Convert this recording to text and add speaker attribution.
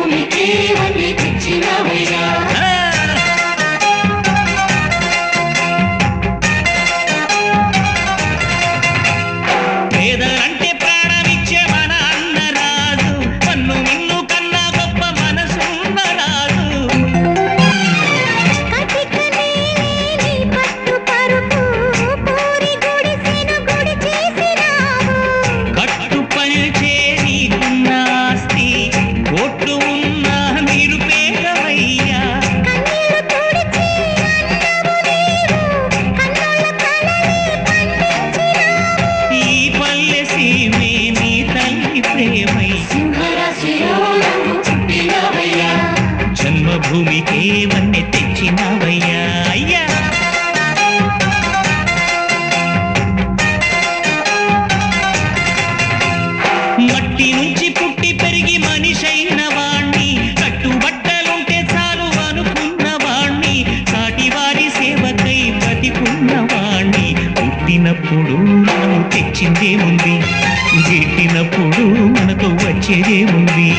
Speaker 1: భూమికే వన్ని తెచ్చినవయ్యా
Speaker 2: పేదలంటే ప్రాణమిచ్చే మన అన్నరాజు పన్ను నిన్ను కన్నా గొప్ప మనసున్న రాజు కట్టు పనిచే నీకున్న ఆస్తి కోట్లు ఉన్న నిరుపేదవయ్యా ఈ పల్లె సీమే నీ తల్లి ప్రేమై
Speaker 1: సింహరాశిలో నువ్వు పుట్టినవయ్యా
Speaker 2: జన్మభూమికే వన్నె తెచ్చినవయ్యా అయ్యా మట్టి నుంచి పుట్టి పెరిగి మనిషైన వాణ్ణి కట్టుబట్టలుంటే చాలు అనుకున్న వాణ్ణి సాటివారి సేవకై బతికున్న వాణ్ణి పుట్టినప్పుడు మనం తెచ్చిందేముంది గిట్టినప్పుడు మనకు వచ్చేదేముంది